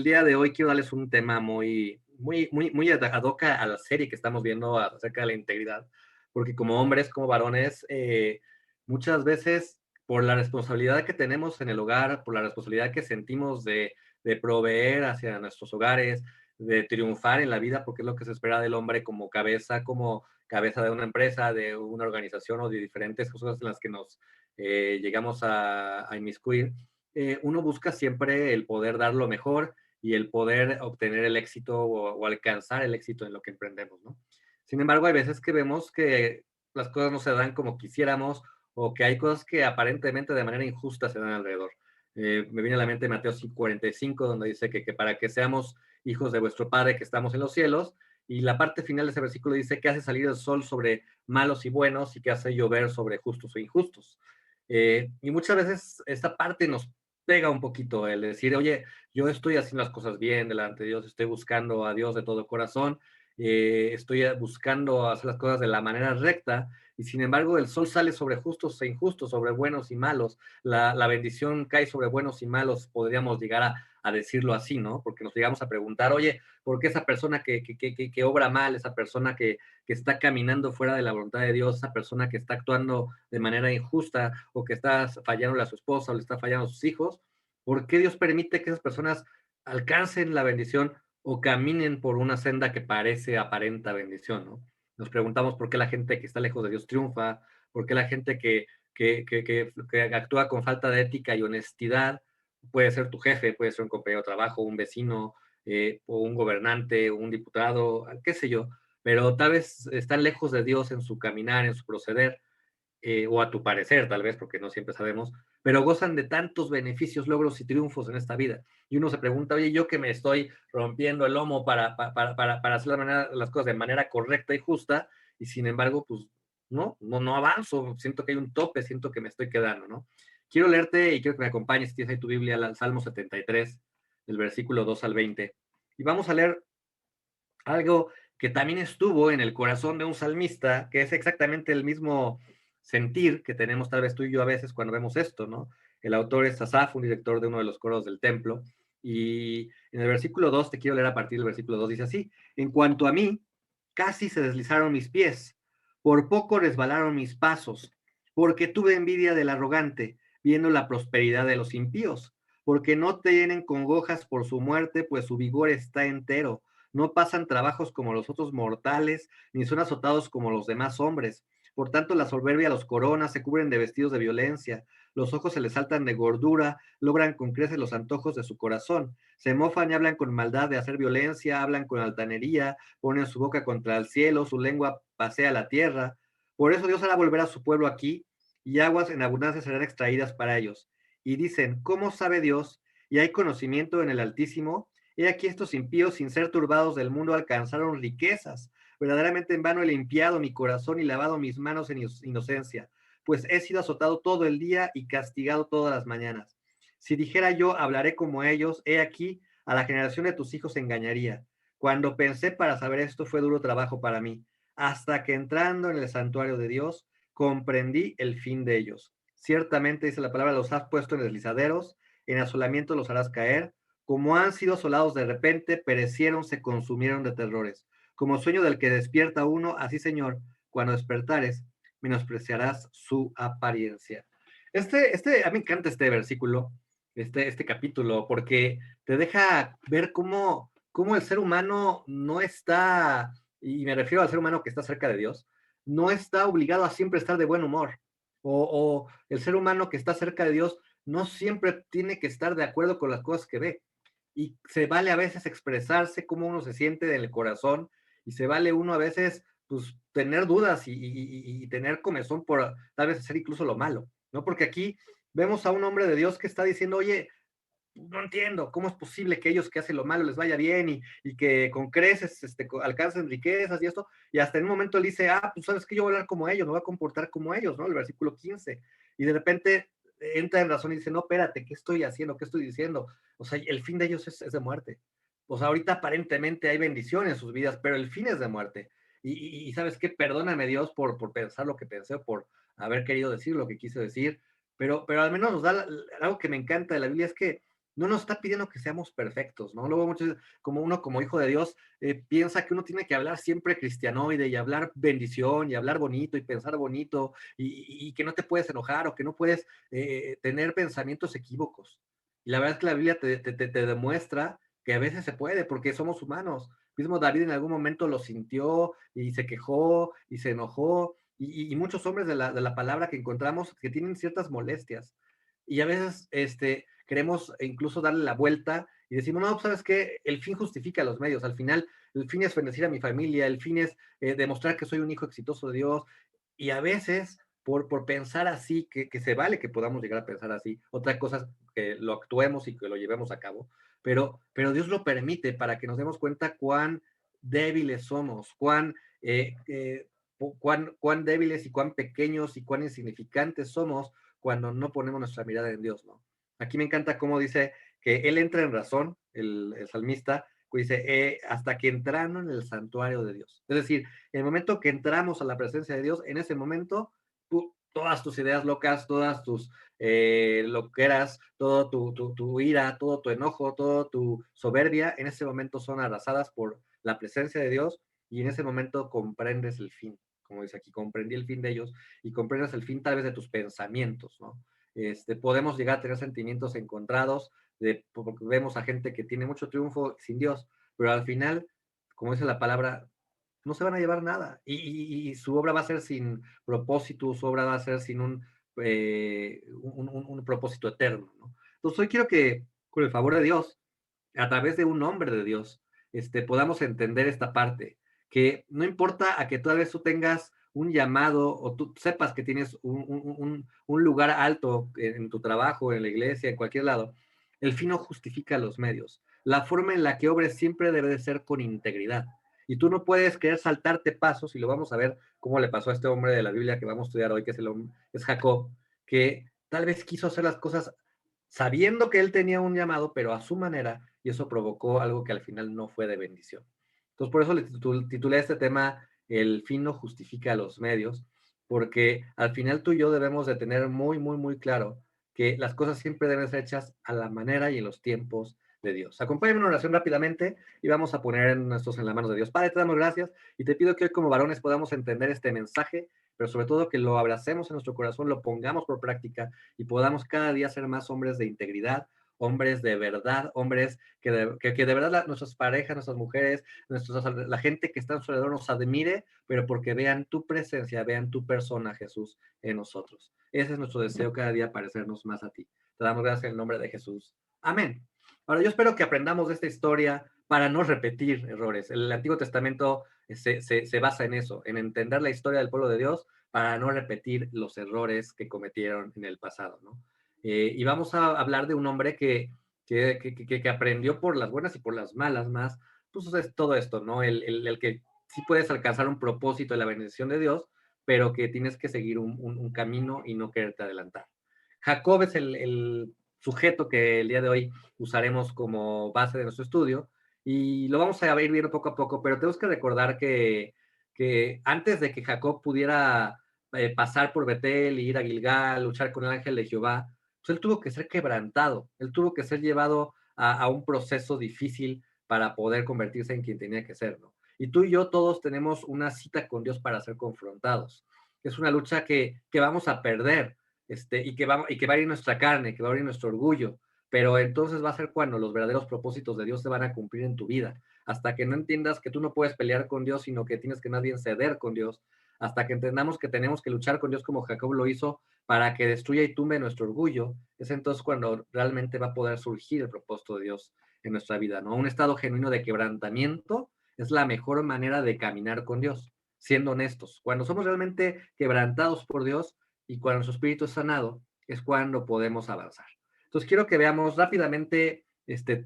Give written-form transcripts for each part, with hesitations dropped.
día de hoy quiero darles un tema muy ad hoc a la serie que estamos viendo acerca de la integridad, porque como hombres, como varones, muchas veces por la responsabilidad que tenemos en el hogar, por la responsabilidad que sentimos de proveer hacia nuestros hogares, de triunfar en la vida, porque es lo que se espera del hombre como cabeza de una empresa, de una organización o de diferentes cosas en las que nos llegamos a inmiscuir. Uno busca siempre el poder dar lo mejor y el poder obtener el éxito o alcanzar el éxito en lo que emprendemos, ¿no? Sin embargo, hay veces que vemos que las cosas no se dan como quisiéramos o que hay cosas que aparentemente de manera injusta se dan alrededor. Me viene a la mente Mateo 5:45, donde dice que para que seamos hijos de vuestro Padre que estamos en los cielos, y la parte final de ese versículo dice que hace salir el sol sobre malos y buenos y que hace llover sobre justos e injustos. Y muchas veces esta parte nos pega un poquito el decir, oye, yo estoy haciendo las cosas bien delante de Dios, estoy buscando a Dios de todo corazón, estoy buscando hacer las cosas de la manera recta, y sin embargo el sol sale sobre justos e injustos, sobre buenos y malos, la bendición cae sobre buenos y malos, podríamos llegar a decirlo así, ¿no? Porque nos llegamos a preguntar, oye, ¿por qué esa persona que obra mal, esa persona que está caminando fuera de la voluntad de Dios, esa persona que está actuando de manera injusta o que está fallándole a su esposa o le está fallando a sus hijos, ¿por qué Dios permite que esas personas alcancen la bendición o caminen por una senda que parece aparenta bendición, ¿no? Nos preguntamos por qué la gente que está lejos de Dios triunfa, por qué la gente que actúa con falta de ética y honestidad, puede ser tu jefe, puede ser un compañero de trabajo, un vecino, o un gobernante, un diputado, qué sé yo, pero tal vez están lejos de Dios en su caminar, en su proceder, o a tu parecer, tal vez, porque no siempre sabemos, pero gozan de tantos beneficios, logros y triunfos en esta vida. Y uno se pregunta, oye, yo que me estoy rompiendo el lomo para hacer las cosas de manera correcta y justa, y sin embargo, pues no avanzo, siento que hay un tope, siento que me estoy quedando, ¿no? Quiero leerte y quiero que me acompañes, si tienes ahí tu Biblia, al Salmo 73, del versículo 2 al 20. Y vamos a leer algo que también estuvo en el corazón de un salmista, que es exactamente el mismo sentir que tenemos tal vez tú y yo a veces cuando vemos esto, ¿no? El autor es Asaf, un director de uno de los coros del templo, y en el versículo 2, te quiero leer a partir del versículo 2, dice así: en cuanto a mí, casi se deslizaron mis pies, por poco resbalaron mis pasos, porque tuve envidia del arrogante, viendo la prosperidad de los impíos, porque no tienen congojas por su muerte, pues su vigor está entero, no pasan trabajos como los otros mortales, ni son azotados como los demás hombres. Por tanto, la soberbia los corona, se cubren de vestidos de violencia, los ojos se les saltan de gordura, logran con creces los antojos de su corazón, se mofan y hablan con maldad de hacer violencia, hablan con altanería, ponen su boca contra el cielo, su lengua pasea la tierra. Por eso Dios hará volver a su pueblo aquí, y aguas en abundancia serán extraídas para ellos. Y dicen, ¿cómo sabe Dios? Y hay conocimiento en el Altísimo. He aquí estos impíos, sin ser turbados del mundo, alcanzaron riquezas. Verdaderamente en vano he limpiado mi corazón y lavado mis manos en inocencia, pues he sido azotado todo el día y castigado todas las mañanas. Si dijera yo, hablaré como ellos, he aquí, a la generación de tus hijos engañaría. Cuando pensé para saber esto, fue duro trabajo para mí, hasta que entrando en el santuario de Dios, comprendí el fin de ellos. Ciertamente, dice la palabra, los has puesto en deslizaderos, en asolamiento los harás caer, como han sido asolados de repente, perecieron, se consumieron de terrores. Como sueño del que despierta uno, así, Señor, cuando despertares, menospreciarás su apariencia. A mí me encanta este versículo, este capítulo, porque te deja ver cómo el ser humano no está, y me refiero al ser humano que está cerca de Dios, no está obligado a siempre estar de buen humor. O el ser humano que está cerca de Dios no siempre tiene que estar de acuerdo con las cosas que ve, y se vale a veces expresarse cómo uno se siente en el corazón, y se vale uno a veces pues tener dudas y tener comezón por tal vez hacer incluso lo malo, ¿no? Porque aquí vemos a un hombre de Dios que está diciendo, oye, no entiendo cómo es posible que ellos que hacen lo malo les vaya bien y que con creces alcancen riquezas y esto, y hasta en un momento él dice, pues sabes que yo voy a hablar como ellos, me voy a comportar como ellos, ¿no? El versículo 15, y de repente entra en razón y dice, no, espérate, ¿qué estoy haciendo? ¿Qué estoy diciendo? O sea, el fin de ellos es de muerte. O sea, ahorita aparentemente hay bendición en sus vidas, pero el fin es de muerte. Y ¿sabes qué? Perdóname Dios por pensar lo que pensé, por haber querido decir lo que quise decir, pero al menos nos da algo que me encanta de la Biblia, es que no nos está pidiendo que seamos perfectos, ¿no? Luego muchos, como uno como hijo de Dios, piensa que uno tiene que hablar siempre cristianoide y hablar bendición y hablar bonito y pensar bonito y que no te puedes enojar o que no puedes tener pensamientos equívocos. Y la verdad es que la Biblia te demuestra que a veces se puede porque somos humanos. Mismo David en algún momento lo sintió y se quejó y se enojó y muchos hombres de la palabra que encontramos que tienen ciertas molestias. Y a veces queremos incluso darle la vuelta y decimos, no, ¿sabes qué? El fin justifica los medios. Al final, el fin es bendecir a mi familia, el fin es demostrar que soy un hijo exitoso de Dios. Y a veces, por pensar así, que se vale que podamos llegar a pensar así, otra cosa es que lo actuemos y que lo llevemos a cabo, pero Dios lo permite para que nos demos cuenta cuán débiles somos, cuán débiles y cuán pequeños y cuán insignificantes somos cuando no ponemos nuestra mirada en Dios, ¿no? Aquí me encanta cómo dice que él entra en razón, el salmista, dice, hasta que entraron en el santuario de Dios. Es decir, en el momento que entramos a la presencia de Dios, en ese momento, todas tus ideas locas, todas tus loqueras, todo tu ira, todo tu enojo, toda tu soberbia, en ese momento son arrasadas por la presencia de Dios y en ese momento comprendes el fin, como dice aquí, comprendí el fin de ellos y comprendes el fin tal vez de tus pensamientos, ¿no? Podemos llegar a tener sentimientos encontrados, porque vemos a gente que tiene mucho triunfo sin Dios, pero al final, como dice la palabra, no se van a llevar nada y su obra va a ser sin propósito, su obra va a ser sin un propósito eterno, ¿no? Entonces hoy quiero que, con el favor de Dios, a través de un hombre de Dios, podamos entender esta parte, que no importa a que tal vez tú tengas un llamado o tú sepas que tienes un lugar alto en tu trabajo, en la iglesia, en cualquier lado, el fin no justifica los medios. La forma en la que obres siempre debe de ser con integridad. Y tú no puedes querer saltarte pasos, y lo vamos a ver cómo le pasó a este hombre de la Biblia que vamos a estudiar hoy, que es Jacob, que tal vez quiso hacer las cosas sabiendo que él tenía un llamado, pero a su manera, y eso provocó algo que al final no fue de bendición. Entonces, por eso le titulé este tema El fin no justifica los medios, porque al final tú y yo debemos de tener muy, muy, muy claro que las cosas siempre deben ser hechas a la manera y en los tiempos de Dios. Acompáñame en una oración rápidamente y vamos a poner nuestros en las manos de Dios. Padre, te damos gracias y te pido que hoy como varones podamos entender este mensaje, pero sobre todo que lo abracemos en nuestro corazón, lo pongamos por práctica y podamos cada día ser más hombres de integridad, hombres de verdad, hombres que de verdad nuestras parejas, nuestras mujeres, la gente que está a su alrededor nos admire, pero porque vean tu presencia, vean tu persona, Jesús, en nosotros. Ese es nuestro deseo cada día, parecernos más a ti. Te damos gracias en el nombre de Jesús. Amén. Ahora, yo espero que aprendamos de esta historia para no repetir errores. El Antiguo Testamento se basa en eso, en entender la historia del pueblo de Dios para no repetir los errores que cometieron en el pasado, ¿no? Y vamos a hablar de un hombre que aprendió por las buenas y por las malas más, pues es todo esto, ¿no? El que sí puedes alcanzar un propósito de la bendición de Dios, pero que tienes que seguir un camino y no quererte adelantar. Jacob es el sujeto que el día de hoy usaremos como base de nuestro estudio y lo vamos a ir viendo poco a poco, pero tenemos que recordar que antes de que Jacob pudiera pasar por Betel, ir a Gilgal, luchar con el ángel de Jehová, pues él tuvo que ser quebrantado, él tuvo que ser llevado a un proceso difícil para poder convertirse en quien tenía que ser, ¿no? Y tú y yo todos tenemos una cita con Dios para ser confrontados. Es una lucha que vamos a perder, y que va a ir nuestra carne, que va a ir nuestro orgullo, pero entonces va a ser cuando los verdaderos propósitos de Dios se van a cumplir en tu vida, hasta que no entiendas que tú no puedes pelear con Dios, sino que tienes que más bien ceder con Dios, hasta que entendamos que tenemos que luchar con Dios como Jacob lo hizo para que destruya y tumbe nuestro orgullo, es entonces cuando realmente va a poder surgir el propósito de Dios en nuestra vida, ¿no? Un estado genuino de quebrantamiento es la mejor manera de caminar con Dios, siendo honestos. Cuando somos realmente quebrantados por Dios y cuando nuestro espíritu es sanado, es cuando podemos avanzar. Entonces quiero que veamos rápidamente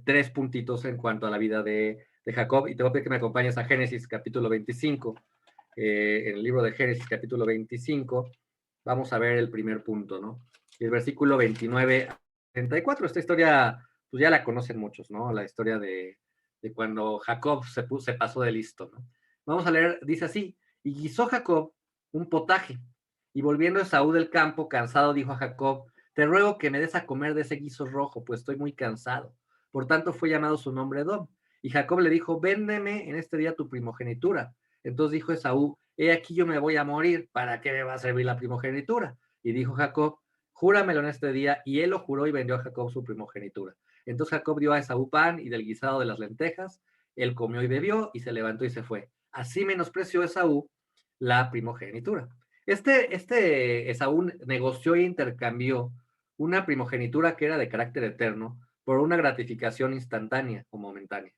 tres puntitos en cuanto a la vida de Jacob y te voy a pedir que me acompañes a Génesis capítulo 25. En el libro de Génesis capítulo 25 vamos a ver el primer punto, ¿no? El versículo 29 a 34. Esta historia, pues ya la conocen muchos, ¿no? La historia de cuando Jacob se pasó de listo, ¿no? Vamos a leer, dice así, y guisó Jacob un potaje, y volviendo Esaú del campo, cansado, dijo a Jacob, Te ruego que me des a comer de ese guiso rojo, pues estoy muy cansado. Por tanto fue llamado su nombre Edom. Y Jacob le dijo, véndeme en este día tu primogenitura. Entonces dijo Esaú, he aquí yo me voy a morir, ¿para qué me va a servir la primogenitura? Y dijo Jacob, júramelo en este día. Y él lo juró y vendió a Jacob su primogenitura. Entonces Jacob dio a Esaú pan y del guisado de las lentejas. Él comió y bebió y se levantó y se fue. Así menospreció Esaú la primogenitura. Este Esaú negoció e intercambió una primogenitura que era de carácter eterno por una gratificación instantánea o momentánea.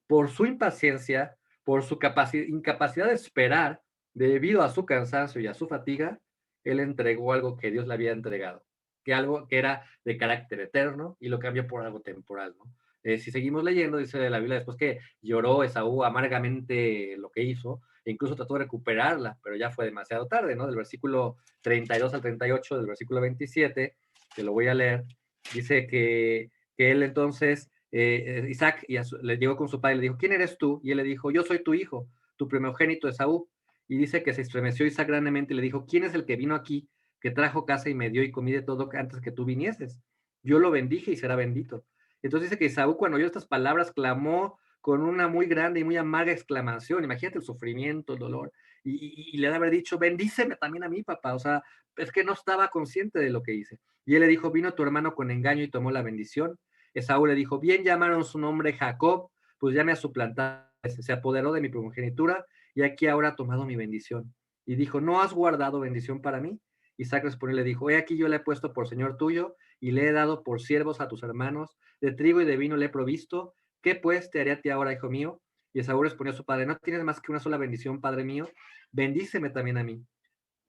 Por su impaciencia, por su incapacidad de esperar, debido a su cansancio y a su fatiga, él entregó algo que Dios le había entregado, que algo que era de carácter eterno y lo cambió por algo temporal, ¿no? Si seguimos leyendo, dice la Biblia después que lloró Esaú amargamente lo que hizo, e incluso trató de recuperarla, pero ya fue demasiado tarde, ¿no? Del versículo 32 al 38, del versículo 27, que lo voy a leer, dice que él entonces Isaac le llegó con su padre y le dijo, ¿quién eres tú? Y él le dijo, yo soy tu hijo, tu primogénito Esaú. Y dice que se estremeció Isaac grandemente y le dijo, ¿quién es el que vino aquí, que trajo casa y me dio y comí de todo antes que tú vinieses? Yo lo bendije y será bendito. Entonces dice que Esaú, cuando oyó estas palabras, clamó con una muy grande y muy amarga exclamación. Imagínate el sufrimiento, el dolor. Y le ha de haber dicho, bendíceme también a mí, papá. O sea, es que no estaba consciente de lo que hice. Y él le dijo, vino tu hermano con engaño y tomó la bendición. Esaú le dijo, bien llamaron su nombre Jacob, pues ya me ha suplantado, se apoderó de mi primogenitura y aquí ahora ha tomado mi bendición. Y dijo, ¿no has guardado bendición para mí? Isaac respondió y le dijo, he aquí yo le he puesto por señor tuyo y le he dado por siervos a tus hermanos, de trigo y de vino le he provisto, ¿qué pues te haré a ti ahora, hijo mío? Y Esaú respondió a su padre, no tienes más que una sola bendición, padre mío, bendíceme también a mí.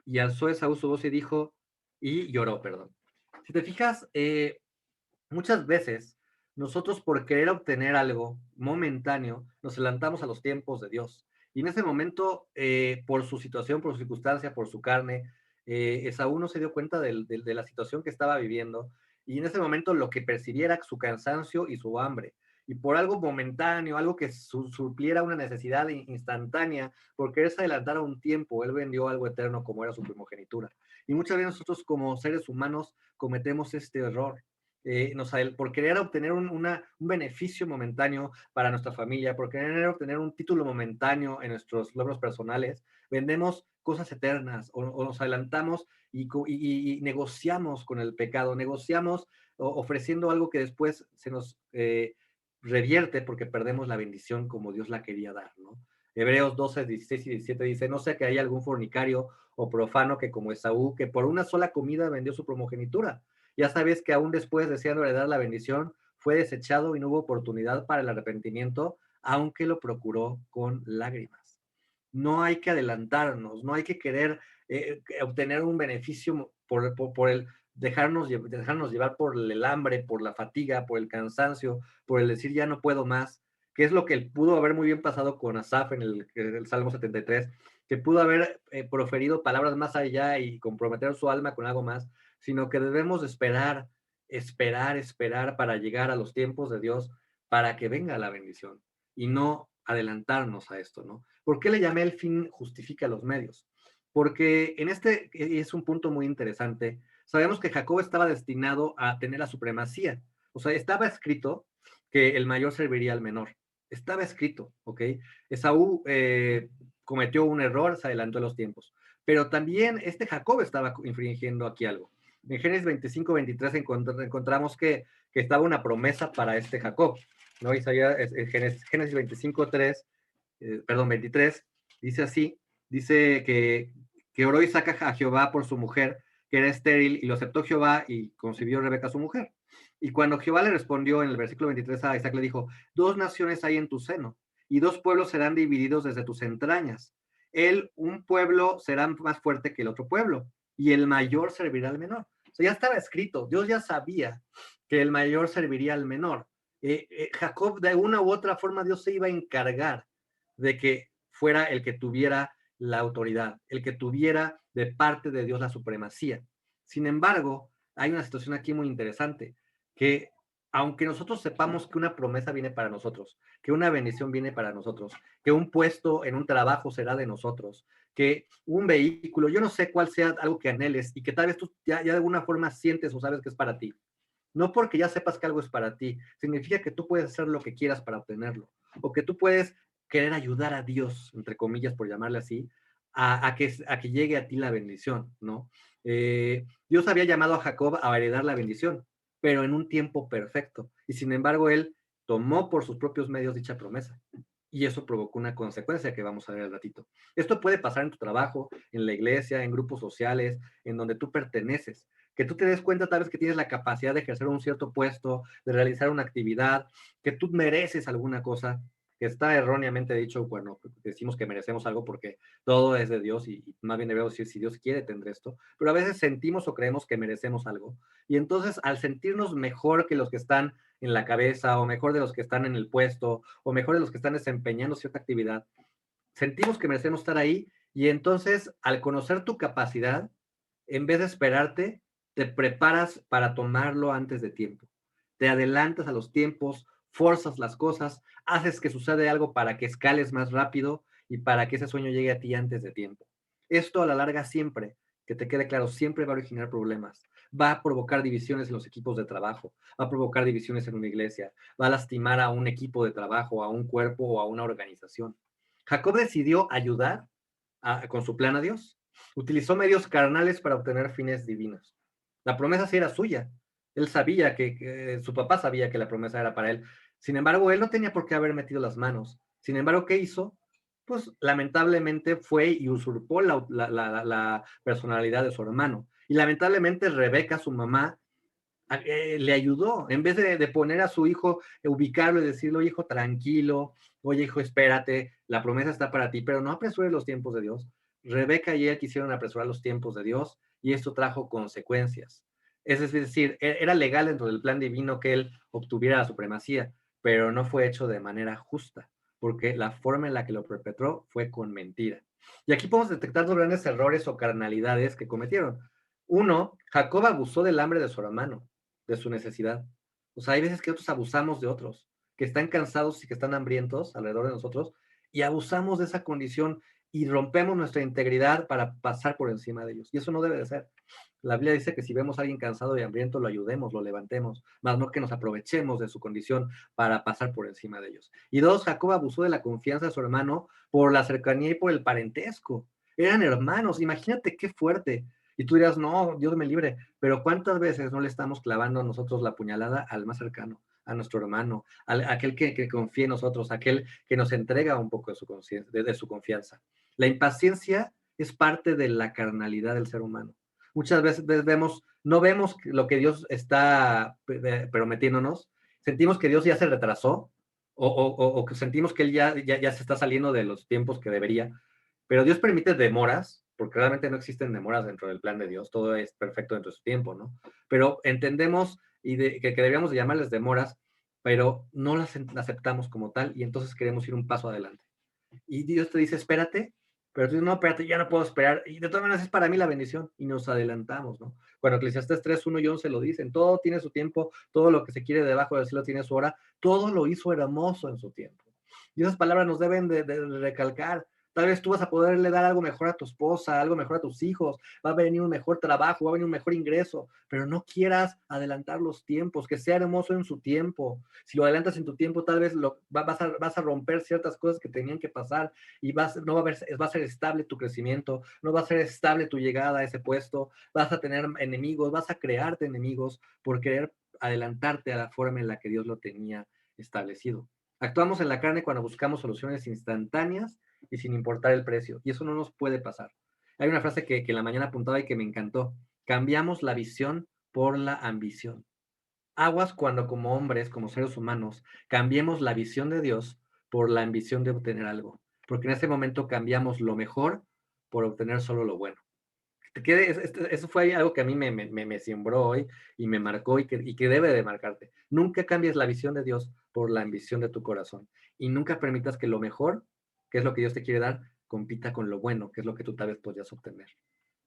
Y alzó Esaú su voz y dijo, y lloró, perdón. Si te fijas, muchas veces nosotros por querer obtener algo momentáneo nos adelantamos a los tiempos de Dios. Y en ese momento, por su situación, por su circunstancia, por su carne, Esaú no se dio cuenta de la situación que estaba viviendo. Y en ese momento lo que percibiera su cansancio y su hambre. Y por algo momentáneo, algo que supliera una necesidad instantánea, por quererse adelantar a un tiempo, él vendió algo eterno como era su primogenitura. Y muchas veces nosotros como seres humanos cometemos este error por querer obtener un beneficio momentáneo para nuestra familia, por querer obtener un título momentáneo en nuestros logros personales, vendemos cosas eternas o nos adelantamos y negociamos con el pecado, negociamos ofreciendo algo que después se nos revierte porque perdemos la bendición como Dios la quería dar, ¿no? Hebreos 12, 16 y 17 dice, no sea que haya algún fornicario o profano que como Esaú, que por una sola comida vendió su primogenitura. Ya sabes que aún después, deseando heredar la bendición, fue desechado y no hubo oportunidad para el arrepentimiento, aunque lo procuró con lágrimas. No hay que adelantarnos, no hay que querer obtener un beneficio por el dejarnos llevar por el hambre, por la fatiga, por el cansancio, por el decir ya no puedo más, que es lo que pudo haber muy bien pasado con Asaf en el Salmo 73, que pudo haber proferido palabras más allá y comprometer su alma con algo más, sino que debemos esperar, esperar para llegar a los tiempos de Dios para que venga la bendición y no adelantarnos a esto, ¿no? ¿Por qué le llamé el fin justifica los medios? Porque en este es un punto muy interesante. Sabemos que Jacob estaba destinado a tener la supremacía. O sea, estaba escrito que el mayor serviría al menor. Estaba escrito, ¿ok? Esaú cometió un error, se adelantó en los tiempos. Pero también este Jacob estaba infringiendo aquí algo. En Génesis 25, 23 encontramos que estaba una promesa para este Jacob, ¿no? Isaías, Génesis 25, 3, perdón, 23, dice así, dice que oró Isaac a Jehová por su mujer, que era estéril, y lo aceptó Jehová y concibió Rebeca su mujer. Y cuando Jehová le respondió en el versículo 23 a Isaac, le dijo, dos naciones hay en tu seno, y dos pueblos serán divididos desde tus entrañas. Un pueblo será más fuerte que el otro pueblo, y el mayor servirá al menor. O sea, ya estaba escrito, Dios ya sabía que el mayor serviría al menor. Jacob, de una u otra forma, Dios se iba a encargar de que fuera el que tuviera la autoridad, el que tuviera de parte de Dios la supremacía. Sin embargo, hay una situación aquí muy interesante, que aunque nosotros sepamos que una promesa viene para nosotros, que una bendición viene para nosotros, que un puesto en un trabajo será de nosotros, que un vehículo, yo no sé cuál sea algo que anheles y que tal vez tú ya de alguna forma sientes o sabes que es para ti. No porque ya sepas que algo es para ti, significa que tú puedes hacer lo que quieras para obtenerlo, o que tú puedes querer ayudar a Dios, entre comillas, por llamarle así, a que llegue a ti la bendición, ¿no? Dios había llamado a Jacob a heredar la bendición, pero en un tiempo perfecto, y sin embargo él tomó por sus propios medios dicha promesa. Y eso provocó una consecuencia que vamos a ver al ratito. Esto puede pasar en tu trabajo, en la iglesia, en grupos sociales, en donde tú perteneces. Que tú te des cuenta tal vez que tienes la capacidad de ejercer un cierto puesto, de realizar una actividad, que tú mereces alguna cosa, que está erróneamente dicho, bueno, decimos que merecemos algo porque todo es de Dios y más bien debemos decir, si Dios quiere, tendré esto, pero a veces sentimos o creemos que merecemos algo. Y entonces, al sentirnos mejor que los que están en la cabeza, o mejor de los que están en el puesto, o mejor de los que están desempeñando cierta actividad, sentimos que merecemos estar ahí y entonces al conocer tu capacidad, en vez de esperarte, te preparas para tomarlo antes de tiempo. Te adelantas a los tiempos, forzas las cosas, haces que suceda algo para que escales más rápido y para que ese sueño llegue a ti antes de tiempo. Esto a la larga siempre, que te quede claro, siempre va a originar problemas. Va a provocar divisiones en los equipos de trabajo, va a provocar divisiones en una iglesia, va a lastimar a un equipo de trabajo, a un cuerpo o a una organización. Jacob decidió ayudar con su plan a Dios. Utilizó medios carnales para obtener fines divinos. La promesa sí era suya. Él sabía que su papá sabía que la promesa era para él. Sin embargo, él no tenía por qué haber metido las manos. Sin embargo, ¿qué hizo? Pues lamentablemente fue y usurpó la personalidad de su hermano. Y lamentablemente Rebeca, su mamá, le ayudó, en vez de poner a su hijo, ubicarlo y decirle, oye hijo, tranquilo, oye hijo, espérate, la promesa está para ti, pero no apresures los tiempos de Dios. Rebeca y él quisieron apresurar los tiempos de Dios y esto trajo consecuencias. Es decir, era legal dentro del plan divino que él obtuviera la supremacía, pero no fue hecho de manera justa, porque la forma en la que lo perpetró fue con mentira. Y aquí podemos detectar dos grandes errores o carnalidades que cometieron. Uno, Jacob abusó del hambre de su hermano, de su necesidad. O sea, hay veces que nosotros abusamos de otros, que están cansados y que están hambrientos alrededor de nosotros, y abusamos de esa condición y rompemos nuestra integridad para pasar por encima de ellos. Y eso no debe de ser. La Biblia dice que si vemos a alguien cansado y hambriento, lo ayudemos, lo levantemos, más no que nos aprovechemos de su condición para pasar por encima de ellos. Y dos, Jacob abusó de la confianza de su hermano por la cercanía y por el parentesco. Eran hermanos, imagínate qué fuerte. Y tú dirás, no, Dios me libre, pero ¿cuántas veces no le estamos clavando a nosotros la puñalada al más cercano, a nuestro hermano, a aquel que confía en nosotros, aquel que nos entrega un poco de su confianza? La impaciencia es parte de la carnalidad del ser humano. Muchas veces no vemos lo que Dios está prometiéndonos, sentimos que Dios ya se retrasó o que sentimos que Él ya se está saliendo de los tiempos que debería, pero Dios permite demoras, porque realmente no existen demoras dentro del plan de Dios, todo es perfecto dentro de su tiempo, ¿no? Pero entendemos que deberíamos de llamarles demoras, pero no las aceptamos como tal y entonces queremos ir un paso adelante. Y Dios te dice, espérate, pero tú dices, no, espérate, ya no puedo esperar. Y de todas maneras es para mí la bendición y nos adelantamos, ¿no? Cuando Eclesiastés 3, 1 y 11 lo dicen, todo tiene su tiempo, todo lo que se quiere debajo del cielo tiene su hora, todo lo hizo hermoso en su tiempo. Y esas palabras nos deben de recalcar. Tal vez tú vas a poderle dar algo mejor a tu esposa, algo mejor a tus hijos, va a venir un mejor trabajo, va a venir un mejor ingreso, pero no quieras adelantar los tiempos, que sea hermoso en su tiempo. Si lo adelantas en tu tiempo, tal vez vas a romper ciertas cosas que tenían que pasar y no va a ser estable tu crecimiento, no va a ser estable tu llegada a ese puesto, vas a tener enemigos, vas a crearte enemigos por querer adelantarte a la forma en la que Dios lo tenía establecido. Actuamos en la carne cuando buscamos soluciones instantáneas y sin importar el precio. Y eso no nos puede pasar. Hay una frase que en la mañana apuntaba y que me encantó. Cambiamos la visión por la ambición. Aguas cuando como hombres, como seres humanos, cambiemos la visión de Dios por la ambición de obtener algo. Porque en ese momento cambiamos lo mejor por obtener solo lo bueno. Eso fue algo que a mí me sembró hoy y me marcó y que debe de marcarte. Nunca cambies la visión de Dios por la ambición de tu corazón y nunca permitas que lo mejor, que es lo que Dios te quiere dar, compita con lo bueno, que es lo que tú tal vez podrías obtener.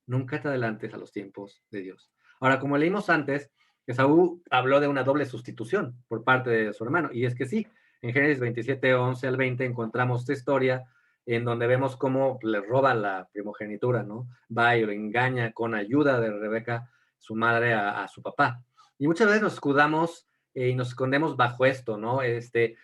Nunca te adelantes a los tiempos de Dios. Ahora, como leímos antes, Esaú habló de una doble sustitución por parte de su hermano, y es que sí, en Génesis 27, 11 al 20 encontramos esta historia en donde vemos cómo le roba la primogenitura, ¿no? Va y lo engaña con ayuda de Rebeca, su madre, a su papá. Y muchas veces nos escudamos y nos escondemos bajo esto, ¿no?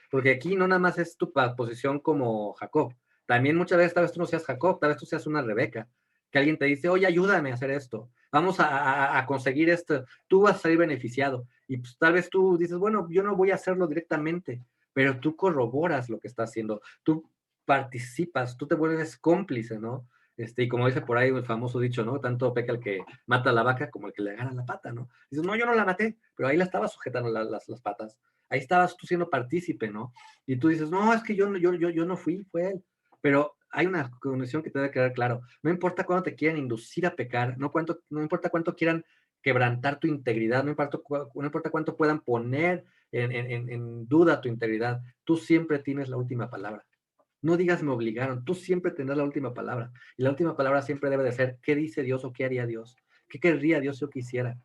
Porque aquí no nada más es tu posición como Jacob. También muchas veces tal vez tú no seas Jacob, tal vez tú seas una Rebeca, que alguien te dice, oye, ayúdame a hacer esto, vamos a conseguir esto, tú vas a salir beneficiado. Y pues tal vez tú dices, bueno, yo no voy a hacerlo directamente, pero tú corroboras lo que está haciendo, tú participas, tú te vuelves cómplice, ¿no? Y como dice por ahí el famoso dicho, ¿no? Tanto peca el que mata a la vaca como el que le agarra la pata, ¿no? Dices, no, yo no la maté, pero ahí la estaba sujetando las patas. Ahí estabas tú siendo partícipe, ¿no? Y tú dices, no, es que yo no fui, fue él. Pero hay una condición que te debe quedar claro. No importa cuánto te quieran inducir a pecar, no importa cuánto quieran quebrantar tu integridad, no importa cuánto puedan poner en duda tu integridad, tú siempre tienes la última palabra. No digas me obligaron, tú siempre tendrás la última palabra. Y la última palabra siempre debe de ser, ¿qué dice Dios o qué haría Dios? ¿Qué querría Dios si yo quisiera?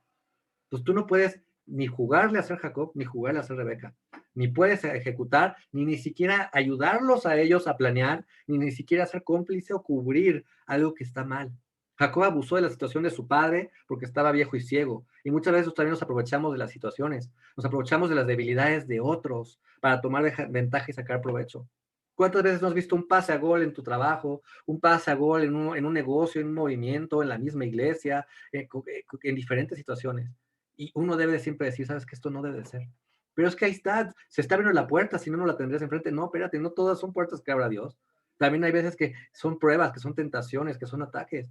Pues tú no puedes ni jugarle a ser Jacob, ni jugarle a ser Rebeca. Ni puedes ejecutar, ni siquiera ayudarlos a ellos a planear, ni siquiera ser cómplice o cubrir algo que está mal. Jacob abusó de la situación de su padre porque estaba viejo y ciego. Y muchas veces también nos aprovechamos de las situaciones, nos aprovechamos de las debilidades de otros para tomar ventaja y sacar provecho. ¿Cuántas veces no has visto un pase a gol en tu trabajo, un pase a gol en un negocio, en un movimiento, en la misma iglesia, en diferentes situaciones? Y uno debe de siempre decir, sabes que esto no debe de ser. Pero es que ahí está, se está abriendo la puerta, si no, no la tendrías enfrente. No, espérate, no todas son puertas que abra Dios. También hay veces que son pruebas, que son tentaciones, que son ataques.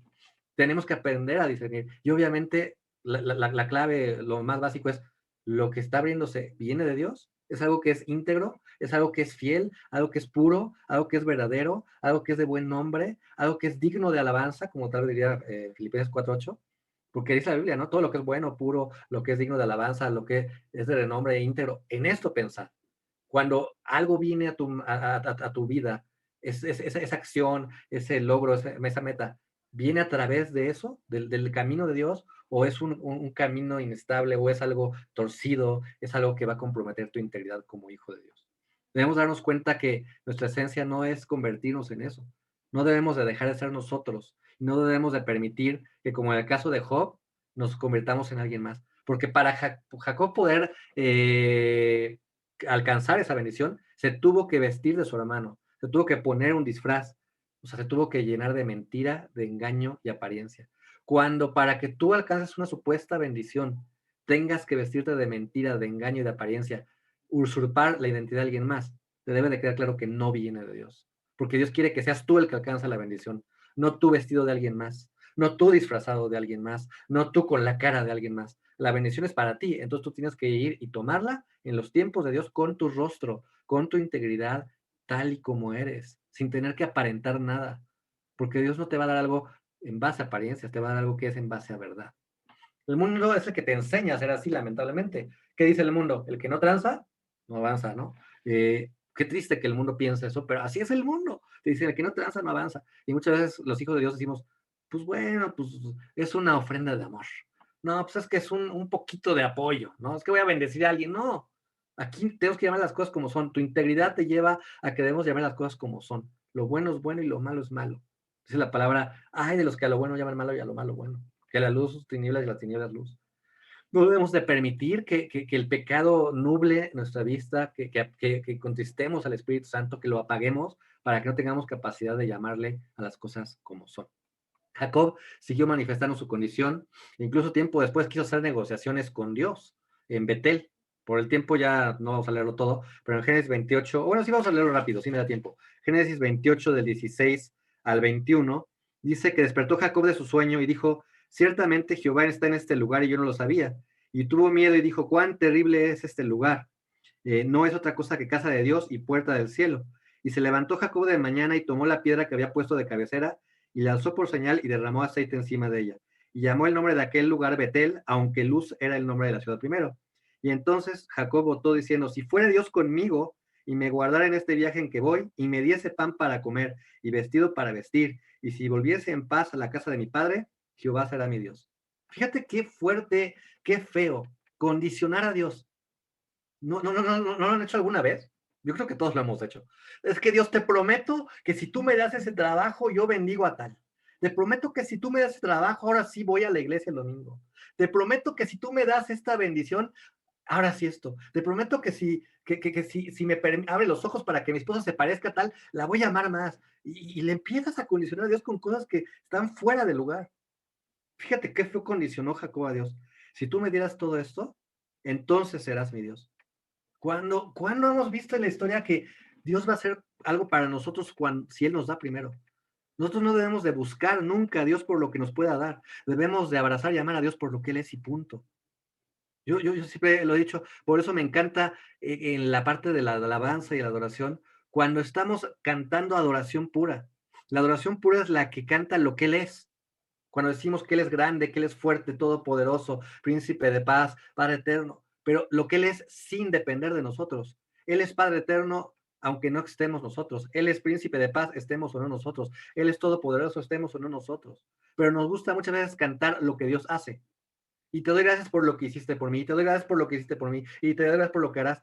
Tenemos que aprender a discernir. Y obviamente la clave, lo más básico es, lo que está abriéndose, ¿viene de Dios? ¿Es algo que es íntegro? ¿Es algo que es fiel? ¿Algo que es puro? ¿Algo que es verdadero? ¿Algo que es de buen nombre? ¿Algo que es digno de alabanza? Como tal diría Filipenses 4:8. Porque dice la Biblia, ¿no? Todo lo que es bueno, puro, lo que es digno de alabanza, lo que es de renombre e íntegro, en esto pensar. Cuando algo viene a tu vida, esa acción, ese logro, esa meta, ¿viene a través de eso, del camino de Dios? ¿O es un camino inestable? ¿O es algo torcido? ¿Es algo que va a comprometer tu integridad como hijo de Dios? Debemos darnos cuenta que nuestra esencia no es convertirnos en eso. No debemos de dejar de ser nosotros. No debemos de permitir que, como en el caso de Job, nos convirtamos en alguien más. Porque para Jacob poder alcanzar esa bendición, se tuvo que vestir de su hermano, se tuvo que poner un disfraz, o sea, se tuvo que llenar de mentira, de engaño y apariencia. Cuando para que tú alcances una supuesta bendición, tengas que vestirte de mentira, de engaño y de apariencia, usurpar la identidad de alguien más, te debe de quedar claro que no viene de Dios. Porque Dios quiere que seas tú el que alcanza la bendición, no tú vestido de alguien más, no tú disfrazado de alguien más, no tú con la cara de alguien más. La bendición es para ti, entonces tú tienes que ir y tomarla en los tiempos de Dios con tu rostro, con tu integridad, tal y como eres, sin tener que aparentar nada. Porque Dios no te va a dar algo en base a apariencias, te va a dar algo que es en base a verdad. El mundo es el que te enseña a ser así, lamentablemente. ¿Qué dice el mundo? El que no tranza, no avanza, ¿no? Qué triste que el mundo piense eso, pero así es el mundo. Te dicen, el que no tranza, no avanza. Y muchas veces los hijos de Dios decimos, pues bueno, pues es una ofrenda de amor. No, pues es que es un poquito de apoyo, ¿no? Es que voy a bendecir a alguien. No, aquí tenemos que llamar las cosas como son. Tu integridad te lleva a que debemos llamar las cosas como son. Lo bueno es bueno y lo malo es malo. Dice la palabra, ay de los que a lo bueno llaman malo y a lo malo bueno, que la luz tinieblas y las tinieblas luz. No debemos de permitir que el pecado nuble nuestra vista, que contestemos al Espíritu Santo, que lo apaguemos para que no tengamos capacidad de llamarle a las cosas como son. Jacob siguió manifestando su condición, incluso tiempo después quiso hacer negociaciones con Dios en Betel. Por el tiempo ya no vamos a leerlo todo, pero en Génesis 28, bueno, sí vamos a leerlo rápido, sí me da tiempo. Génesis 28 del 16 al 21 dice que despertó Jacob de su sueño y dijo, ciertamente Jehová está en este lugar y yo no lo sabía. Y tuvo miedo y dijo, cuán terrible es este lugar. No es otra cosa que casa de Dios y puerta del cielo. Y se levantó Jacob de mañana y tomó la piedra que había puesto de cabecera y la alzó por señal y derramó aceite encima de ella. Y llamó el nombre de aquel lugar Betel, aunque Luz era el nombre de la ciudad primero. Y entonces Jacob votó diciendo, si fuera Dios conmigo y me guardara en este viaje en que voy y me diese pan para comer y vestido para vestir, y si volviese en paz a la casa de mi padre, Jehová será mi Dios. Fíjate qué fuerte, qué feo, condicionar a Dios. ¿No lo han hecho alguna vez? Yo creo que todos lo hemos hecho. Es que Dios, te prometo que si tú me das ese trabajo, yo bendigo a tal. Te prometo que si tú me das ese trabajo, ahora sí voy a la iglesia el domingo. Te prometo que si tú me das esta bendición, ahora sí esto. Te prometo que si me abre los ojos para que mi esposa se parezca a tal, la voy a amar más. Y le empiezas a condicionar a Dios con cosas que están fuera de lugar. Fíjate qué feo condicionó Jacob a Dios. Si tú me dieras todo esto, entonces serás mi Dios. ¿Cuándo hemos visto en la historia que Dios va a hacer algo para nosotros si Él nos da primero? Nosotros no debemos de buscar nunca a Dios por lo que nos pueda dar. Debemos de abrazar y amar a Dios por lo que Él es y punto. Yo siempre lo he dicho, por eso me encanta en la parte de la alabanza y la adoración, cuando estamos cantando adoración pura. La adoración pura es la que canta lo que Él es. Cuando decimos que Él es grande, que Él es fuerte, todopoderoso, príncipe de paz, Padre eterno, pero lo que Él es sin depender de nosotros. Él es Padre eterno, aunque no estemos nosotros. Él es príncipe de paz, estemos o no nosotros. Él es todopoderoso, estemos o no nosotros. Pero nos gusta muchas veces cantar lo que Dios hace. Y te doy gracias por lo que hiciste por mí, y te doy gracias por lo que hiciste por mí, y te doy gracias por lo que harás.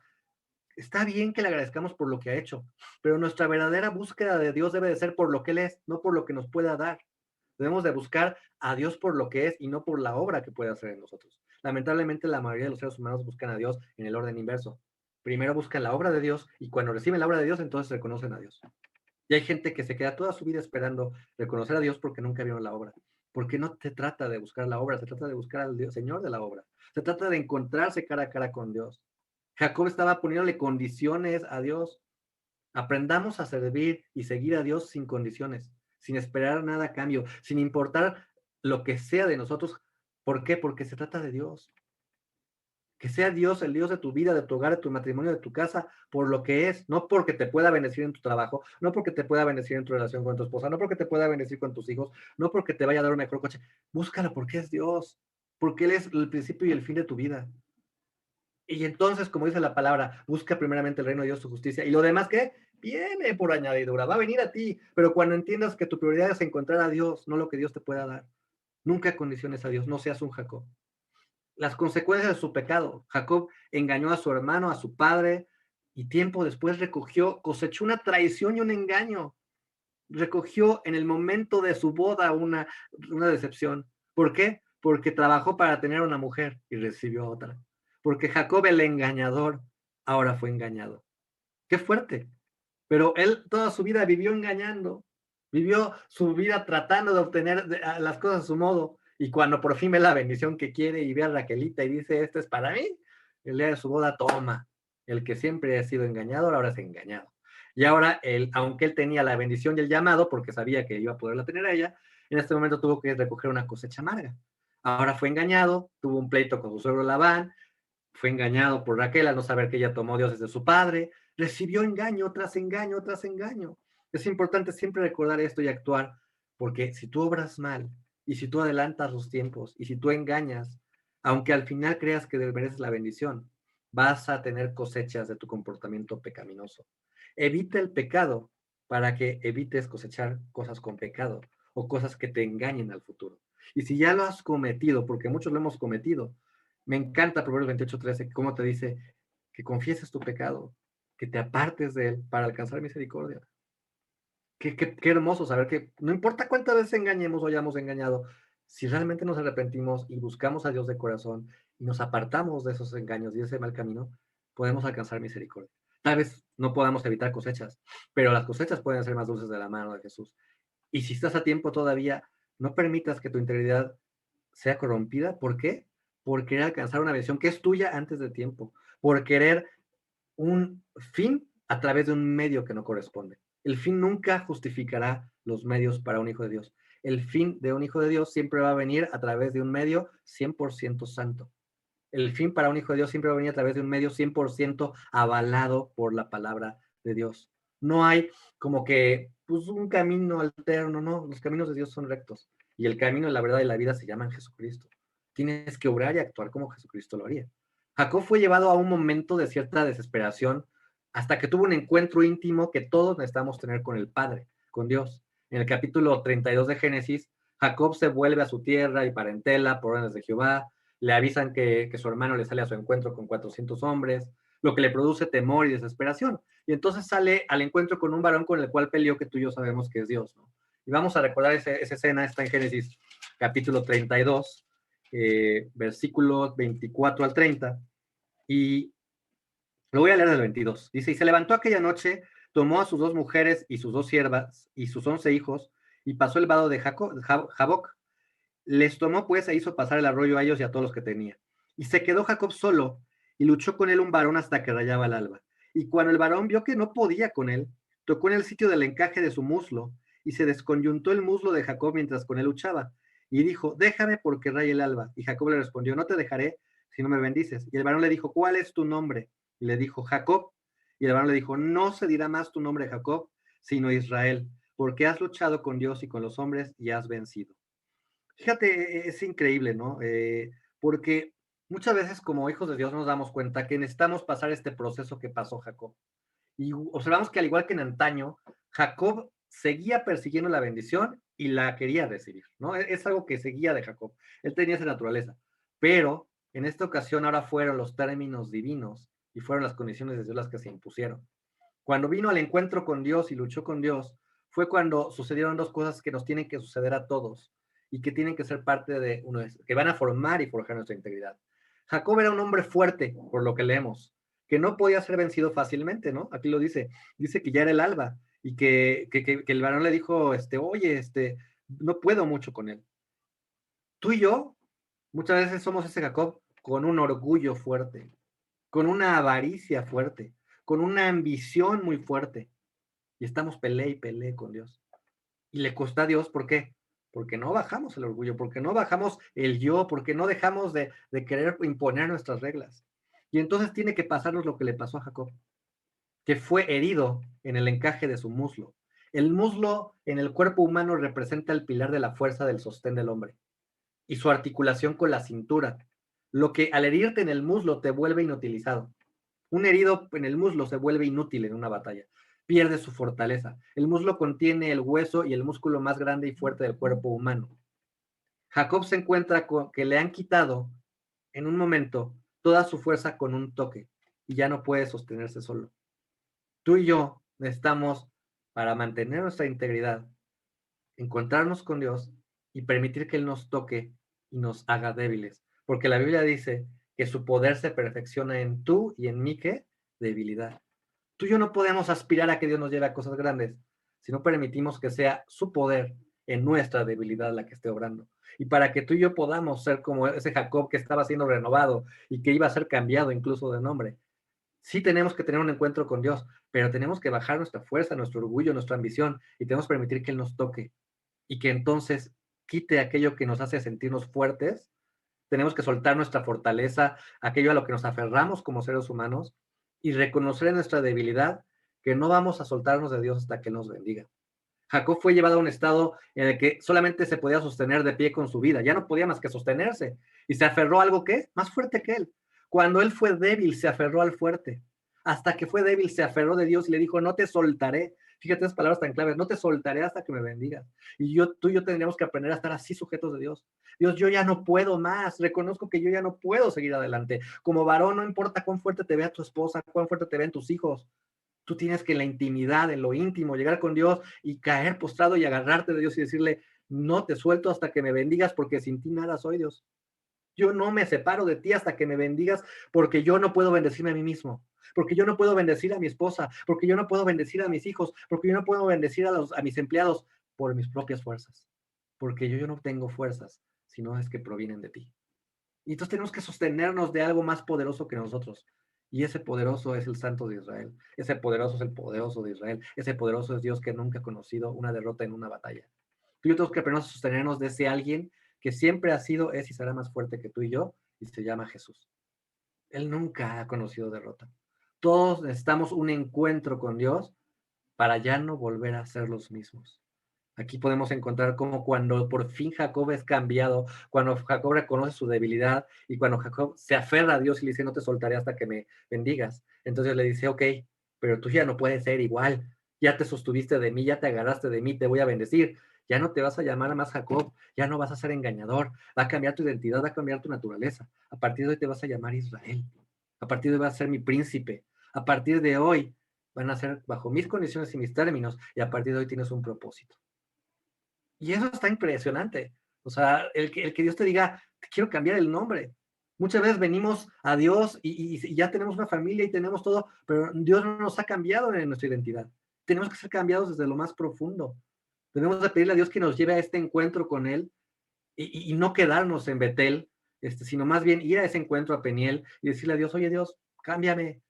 Está bien que le agradezcamos por lo que ha hecho, pero nuestra verdadera búsqueda de Dios debe de ser por lo que Él es, no por lo que nos pueda dar. Debemos de buscar a Dios por lo que es y no por la obra que puede hacer en nosotros. Lamentablemente, la mayoría de los seres humanos buscan a Dios en el orden inverso. Primero buscan la obra de Dios y cuando reciben la obra de Dios, entonces reconocen a Dios. Y hay gente que se queda toda su vida esperando reconocer a Dios porque nunca vieron la obra. Porque no se trata de buscar la obra, se trata de buscar al Dios, Señor de la obra. Se trata de encontrarse cara a cara con Dios. Jacob estaba poniéndole condiciones a Dios. Aprendamos a servir y seguir a Dios sin condiciones, sin esperar nada a cambio, sin importar lo que sea de nosotros. ¿Por qué? Porque se trata de Dios. Que sea Dios el Dios de tu vida, de tu hogar, de tu matrimonio, de tu casa, por lo que es, no porque te pueda bendecir en tu trabajo, no porque te pueda bendecir en tu relación con tu esposa, no porque te pueda bendecir con tus hijos, no porque te vaya a dar un mejor coche. Búscalo porque es Dios, porque Él es el principio y el fin de tu vida. Y entonces, como dice la palabra, busca primeramente el reino de Dios, su justicia, y lo demás, ¿qué? Viene por añadidura, va a venir a ti, pero cuando entiendas que tu prioridad es encontrar a Dios, no lo que Dios te pueda dar, nunca condiciones a Dios, no seas un Jacob. Las consecuencias de su pecado, Jacob engañó a su hermano, a su padre, y tiempo después cosechó una traición y un engaño, recogió en el momento de su boda una decepción. ¿Por qué? Porque trabajó para tener una mujer y recibió otra. Porque Jacob el engañador ahora fue engañado. Qué fuerte. Pero él toda su vida vivió engañando, vivió su vida tratando de obtener las cosas a su modo. Y cuando por fin ve la bendición que quiere y ve a Raquelita y dice, esto es para mí, el día de su boda, toma. El que siempre ha sido engañador ahora es engañado. Y ahora, aunque él tenía la bendición y el llamado, porque sabía que iba a poderla tener a ella, en este momento tuvo que recoger una cosecha amarga. Ahora fue engañado, tuvo un pleito con su suegro Labán, fue engañado por Raquel al no saber que ella tomó dioses de su padre, recibió engaño tras engaño tras engaño. Es importante siempre recordar esto y actuar, porque si tú obras mal y si tú adelantas los tiempos y si tú engañas, aunque al final creas que mereces la bendición, vas a tener cosechas de tu comportamiento pecaminoso. Evita el pecado para que evites cosechar cosas con pecado o cosas que te engañen al futuro. Y si ya lo has cometido, porque muchos lo hemos cometido, me encanta Proverbios 28:13, cómo te dice que confieses tu pecado, que te apartes de él para alcanzar misericordia. Qué hermoso saber que no importa cuántas veces engañemos o hayamos engañado, si realmente nos arrepentimos y buscamos a Dios de corazón y nos apartamos de esos engaños y de ese mal camino, podemos alcanzar misericordia. Tal vez no podamos evitar cosechas, pero las cosechas pueden ser más dulces de la mano de Jesús. Y si estás a tiempo todavía, no permitas que tu integridad sea corrompida. ¿Por qué? Por querer alcanzar una visión que es tuya antes de tiempo, por querer un fin a través de un medio que no corresponde. El fin nunca justificará los medios para un hijo de Dios. El fin de un hijo de Dios siempre va a venir a través de un medio 100% santo. El fin para un hijo de Dios siempre va a venir a través de un medio 100% avalado por la palabra de Dios. No hay como que pues, un camino alterno, no, los caminos de Dios son rectos. Y el camino de la verdad y la vida se llaman Jesucristo. Tienes que obrar y actuar como Jesucristo lo haría. Jacob fue llevado a un momento de cierta desesperación hasta que tuvo un encuentro íntimo que todos necesitamos tener con el Padre, con Dios. En el capítulo 32 de Génesis, Jacob se vuelve a su tierra y parentela por órdenes de Jehová, le avisan que su hermano le sale a su encuentro con 400 hombres, lo que le produce temor y desesperación. Y entonces sale al encuentro con un varón con el cual peleó, que tú y yo sabemos que es Dios, ¿no? Y vamos a recordar esa escena, está en Génesis capítulo 32, versículos 24 al 30, y lo voy a leer del 22. Dice, y se levantó aquella noche, tomó a sus 2 mujeres y sus 2 siervas y sus 11 hijos, y pasó el vado de Jaboc. Les tomó pues e hizo pasar el arroyo a ellos y a todos los que tenía. Y se quedó Jacob solo, y luchó con él un varón hasta que rayaba el alba. Y cuando el varón vio que no podía con él, tocó en el sitio del encaje de su muslo, y se desconyuntó el muslo de Jacob mientras con él luchaba. Y dijo, déjame porque raye el alba. Y Jacob le respondió, no te dejaré si no me bendices. Y el varón le dijo, ¿cuál es tu nombre? Y le dijo, Jacob. Y el varón le dijo, no se dirá más tu nombre Jacob, sino Israel, porque has luchado con Dios y con los hombres y has vencido. Fíjate, es increíble, ¿no? Porque muchas veces como hijos de Dios nos damos cuenta que necesitamos pasar este proceso que pasó Jacob. Y observamos que al igual que en antaño, Jacob seguía persiguiendo la bendición y la quería recibir, ¿no? Es algo que seguía de Jacob. Él tenía esa naturaleza. Pero en esta ocasión ahora fueron los términos divinos y fueron las condiciones de Dios las que se impusieron. Cuando vino al encuentro con Dios y luchó con Dios, fue cuando sucedieron 2 cosas que nos tienen que suceder a todos y que tienen que ser parte de uno, que van a formar y forjar nuestra integridad. Jacob era un hombre fuerte, por lo que leemos, que no podía ser vencido fácilmente, ¿no? Aquí lo dice que ya era el alba y que el varón le dijo, oye, no puedo mucho con él. Tú y yo muchas veces somos ese Jacob con un orgullo fuerte, con una avaricia fuerte, con una ambición muy fuerte. Y estamos peleé y peleé con Dios. Y le cuesta a Dios, ¿por qué? Porque no bajamos el orgullo, porque no bajamos el yo, porque no dejamos de querer imponer nuestras reglas. Y entonces tiene que pasarnos lo que le pasó a Jacob, que fue herido en el encaje de su muslo. El muslo en el cuerpo humano representa el pilar de la fuerza del sostén del hombre y su articulación con la cintura, lo que al herirte en el muslo te vuelve inutilizado. Un herido en el muslo se vuelve inútil en una batalla, pierde su fortaleza. El muslo contiene el hueso y el músculo más grande y fuerte del cuerpo humano. Jacob se encuentra con que le han quitado en un momento toda su fuerza con un toque y ya no puede sostenerse solo. Tú y yo necesitamos, para mantener nuestra integridad, encontrarnos con Dios y permitir que Él nos toque y nos haga débiles. Porque la Biblia dice que su poder se perfecciona en tú y en mí, ¿qué? Debilidad. Tú y yo no podemos aspirar a que Dios nos lleve a cosas grandes si no permitimos que sea su poder en nuestra debilidad la que esté obrando. Y para que tú y yo podamos ser como ese Jacob que estaba siendo renovado y que iba a ser cambiado incluso de nombre, sí tenemos que tener un encuentro con Dios, pero tenemos que bajar nuestra fuerza, nuestro orgullo, nuestra ambición y tenemos que permitir que Él nos toque y que entonces quite aquello que nos hace sentirnos fuertes. Tenemos que soltar nuestra fortaleza, aquello a lo que nos aferramos como seres humanos y reconocer en nuestra debilidad que no vamos a soltarnos de Dios hasta que Él nos bendiga. Jacob fue llevado a un estado en el que solamente se podía sostener de pie con su vida, ya no podía más que sostenerse y se aferró a algo que más fuerte que él. Cuando él fue débil, se aferró al fuerte. Hasta que fue débil, se aferró de Dios y le dijo, no te soltaré. Fíjate esas palabras tan claves, no te soltaré hasta que me bendigas. Y tú y yo tendríamos que aprender a estar así sujetos de Dios. Dios, yo ya no puedo más, reconozco que yo ya no puedo seguir adelante. Como varón, no importa cuán fuerte te vea tu esposa, cuán fuerte te vean tus hijos, tú tienes que en la intimidad, en lo íntimo, llegar con Dios y caer postrado y agarrarte de Dios y decirle, no te suelto hasta que me bendigas porque sin ti nada soy, Dios. Yo no me separo de ti hasta que me bendigas porque yo no puedo bendecirme a mí mismo, porque yo no puedo bendecir a mi esposa, porque yo no puedo bendecir a mis hijos, porque yo no puedo bendecir a mis empleados por mis propias fuerzas, porque yo no tengo fuerzas, sino es que provienen de ti. Y entonces tenemos que sostenernos de algo más poderoso que nosotros. Y ese poderoso es el Santo de Israel. Ese poderoso es el poderoso de Israel. Ese poderoso es Dios que nunca ha conocido una derrota en una batalla. Tú y yo tenemos que aprender a sostenernos de ese alguien que siempre ha sido, es y será más fuerte que tú y yo, y se llama Jesús. Él nunca ha conocido derrota. Todos necesitamos un encuentro con Dios para ya no volver a ser los mismos. Aquí podemos encontrar cómo cuando por fin Jacob es cambiado, cuando Jacob reconoce su debilidad y cuando Jacob se aferra a Dios y le dice, no te soltaré hasta que me bendigas. Entonces le dice, ok, pero tú ya no puedes ser igual. Ya te sostuviste de mí, ya te agarraste de mí, te voy a bendecir. Ya no te vas a llamar más Jacob, ya no vas a ser engañador. Va a cambiar tu identidad, va a cambiar tu naturaleza. A partir de hoy te vas a llamar Israel. A partir de hoy vas a ser mi príncipe. A partir de hoy van a ser bajo mis condiciones y mis términos, y a partir de hoy tienes un propósito. Y eso está impresionante. O sea, el que Dios te diga, te quiero cambiar el nombre. Muchas veces venimos a Dios y ya tenemos una familia y tenemos todo, pero Dios no nos ha cambiado en nuestra identidad. Tenemos que ser cambiados desde lo más profundo. Debemos de pedirle a Dios que nos lleve a este encuentro con Él y no quedarnos en Betel, sino más bien ir a ese encuentro a Peniel y decirle a Dios, oye Dios, cámbiame,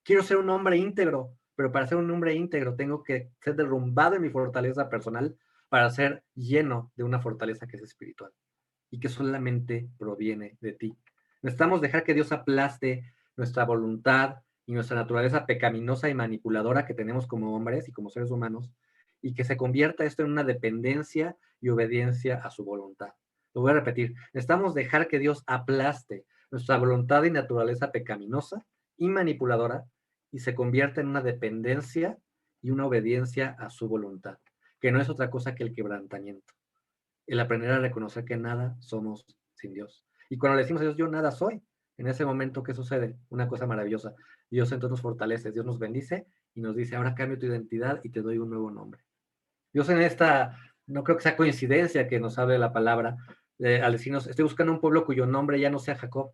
quiero ser un hombre íntegro, pero para ser un hombre íntegro tengo que ser derrumbado en mi fortaleza personal para ser lleno de una fortaleza que es espiritual y que solamente proviene de ti. Necesitamos dejar que Dios aplaste nuestra voluntad y nuestra naturaleza pecaminosa y manipuladora que tenemos como hombres y como seres humanos, y que se convierta esto en una dependencia y obediencia a su voluntad. Lo voy a repetir, necesitamos dejar que Dios aplaste nuestra voluntad y naturaleza pecaminosa y manipuladora y se convierta en una dependencia y una obediencia a su voluntad, que no es otra cosa que el quebrantamiento, el aprender a reconocer que nada somos sin Dios. Y cuando le decimos a Dios, yo nada soy, en ese momento, ¿qué sucede? Una cosa maravillosa. Dios entonces nos fortalece, Dios nos bendice y nos dice, ahora cambio tu identidad y te doy un nuevo nombre. Dios en esta, no creo que sea coincidencia que nos hable la palabra, al decirnos, estoy buscando un pueblo cuyo nombre ya no sea Jacob.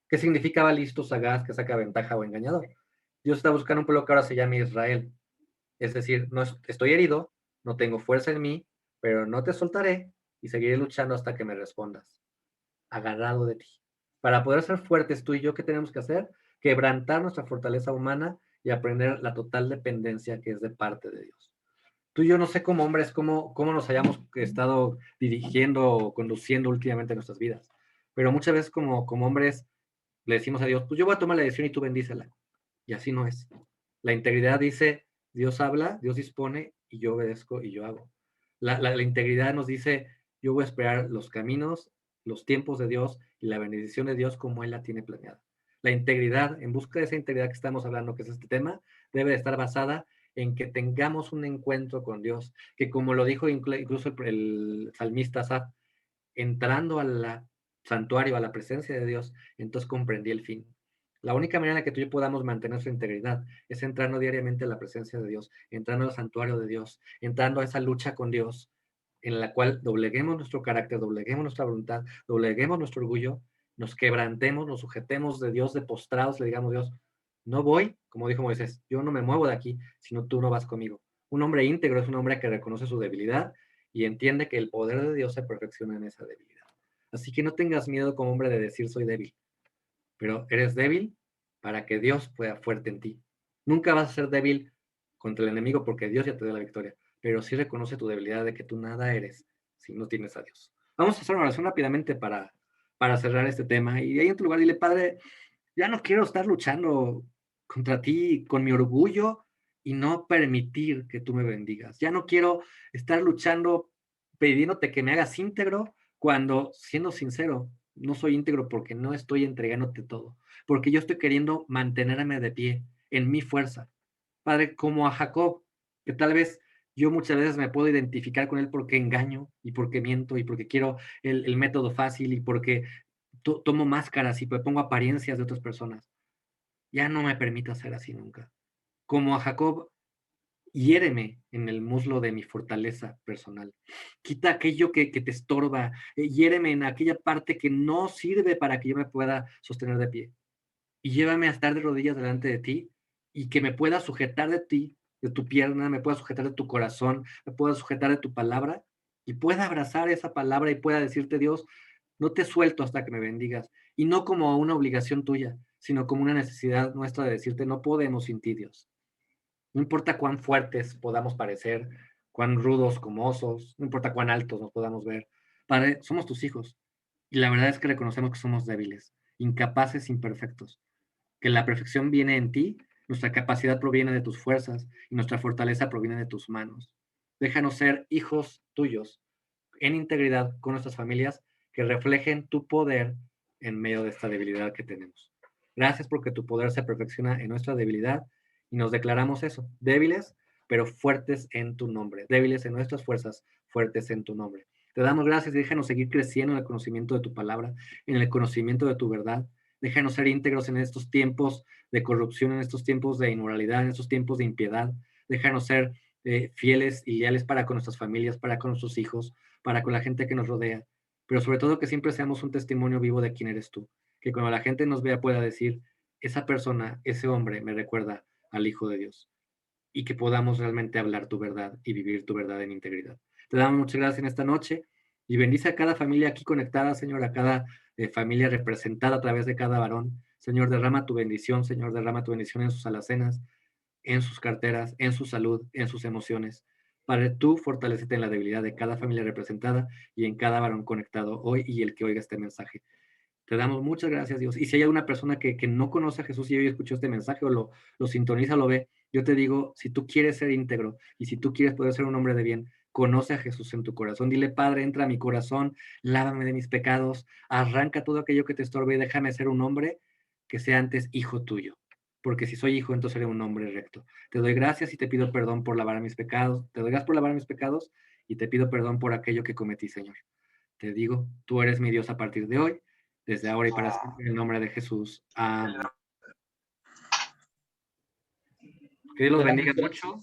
¿Qué significaba listo, sagaz, que saca ventaja o engañador? Dios está buscando un pueblo que ahora se llame Israel. Es decir, no estoy herido, no tengo fuerza en mí, pero no te soltaré y seguiré luchando hasta que me respondas, agarrado de ti. Para poder ser fuertes tú y yo, ¿qué tenemos que hacer? Quebrantar nuestra fortaleza humana y aprender la total dependencia que es de parte de Dios. Tú y yo no sé como hombres cómo nos hayamos estado dirigiendo o conduciendo últimamente nuestras vidas, pero muchas veces como hombres le decimos a Dios, pues yo voy a tomar la decisión y tú bendícela. Y así no es. La integridad dice, Dios habla, Dios dispone y yo obedezco y yo hago. La integridad nos dice, yo voy a esperar los caminos, los tiempos de Dios y la bendición de Dios como Él la tiene planeada. La integridad, en busca de esa integridad que estamos hablando, que es este tema, debe de estar basada en que tengamos un encuentro con Dios, que como lo dijo incluso el salmista Asaf, entrando al santuario, a la presencia de Dios, entonces comprendí el fin. La única manera en la que tú y yo podamos mantener su integridad es entrando diariamente a la presencia de Dios, entrando al santuario de Dios, entrando a esa lucha con Dios, en la cual dobleguemos nuestro carácter, dobleguemos nuestra voluntad, dobleguemos nuestro orgullo, nos quebrantemos, nos sujetemos de Dios de postrados, le digamos Dios, no voy, como dijo Moisés, yo no me muevo de aquí, sino tú no vas conmigo. Un hombre íntegro es un hombre que reconoce su debilidad y entiende que el poder de Dios se perfecciona en esa debilidad. Así que no tengas miedo como hombre de decir soy débil, pero eres débil para que Dios pueda fuerte en ti. Nunca vas a ser débil contra el enemigo porque Dios ya te dio la victoria, pero sí reconoce tu debilidad de que tú nada eres si no tienes a Dios. Vamos a hacer una oración rápidamente para cerrar este tema y ahí en tu lugar dile, Padre, ya no quiero estar luchando contra ti con mi orgullo y no permitir que tú me bendigas. Ya no quiero estar luchando pidiéndote que me hagas íntegro cuando, siendo sincero, no soy íntegro porque no estoy entregándote todo, porque yo estoy queriendo mantenerme de pie en mi fuerza. Padre, como a Jacob, que tal vez yo muchas veces me puedo identificar con él porque engaño y porque miento y porque quiero el método fácil y porque tomo máscaras y me pongo apariencias de otras personas. Ya no me permita ser así nunca. Como a Jacob, hiéreme en el muslo de mi fortaleza personal. Quita aquello que te estorba, hiéreme en aquella parte que no sirve para que yo me pueda sostener de pie. Y llévame a estar de rodillas delante de ti y que me pueda sujetar de ti, de tu pierna, me pueda sujetar de tu corazón, me pueda sujetar de tu palabra y pueda abrazar esa palabra y pueda decirte, Dios, no te suelto hasta que me bendigas. Y no como una obligación tuya, sino como una necesidad nuestra de decirte, no podemos sin ti, Dios. No importa cuán fuertes podamos parecer, cuán rudos como osos, no importa cuán altos nos podamos ver. Padre, somos tus hijos. Y la verdad es que reconocemos que somos débiles, incapaces, imperfectos. Que la perfección viene en ti, nuestra capacidad proviene de tus fuerzas y nuestra fortaleza proviene de tus manos. Déjanos ser hijos tuyos en integridad con nuestras familias que reflejen tu poder en medio de esta debilidad que tenemos. Gracias porque tu poder se perfecciona en nuestra debilidad y nos declaramos eso, débiles, pero fuertes en tu nombre, débiles en nuestras fuerzas, fuertes en tu nombre. Te damos gracias y déjanos seguir creciendo en el conocimiento de tu palabra, en el conocimiento de tu verdad, Déjanos ser íntegros en estos tiempos de corrupción, en estos tiempos de inmoralidad, en estos tiempos de impiedad. Déjanos ser fieles y leales para con nuestras familias, para con nuestros hijos, para con la gente que nos rodea. Pero sobre todo que siempre seamos un testimonio vivo de quién eres tú. Que cuando la gente nos vea pueda decir, esa persona, ese hombre me recuerda al Hijo de Dios. Y que podamos realmente hablar tu verdad y vivir tu verdad en integridad. Te damos muchas gracias en esta noche y bendice a cada familia aquí conectada, Señor, a cada familia representada a través de cada varón. Señor, derrama tu bendición, Señor, derrama tu bendición en sus alacenas, en sus carteras, en su salud, en sus emociones. Padre, tú fortalecete en la debilidad de cada familia representada y en cada varón conectado hoy y el que oiga este mensaje. Te damos muchas gracias, Dios. Y si hay alguna persona que no conoce a Jesús y hoy escuchó este mensaje o lo sintoniza, lo ve, yo te digo, si tú quieres ser íntegro y si tú quieres poder ser un hombre de bien, conoce a Jesús en tu corazón. Dile, Padre, entra a mi corazón, lávame de mis pecados, arranca todo aquello que te estorbe y déjame ser un hombre que sea antes hijo tuyo. Porque si soy hijo, entonces seré un hombre recto. Te doy gracias y te pido perdón por lavar mis pecados. Te doy gracias por lavar mis pecados y te pido perdón por aquello que cometí, Señor. Te digo, tú eres mi Dios a partir de hoy, desde ahora y para siempre, en el nombre de Jesús. Amén. Que Dios los bendiga mucho.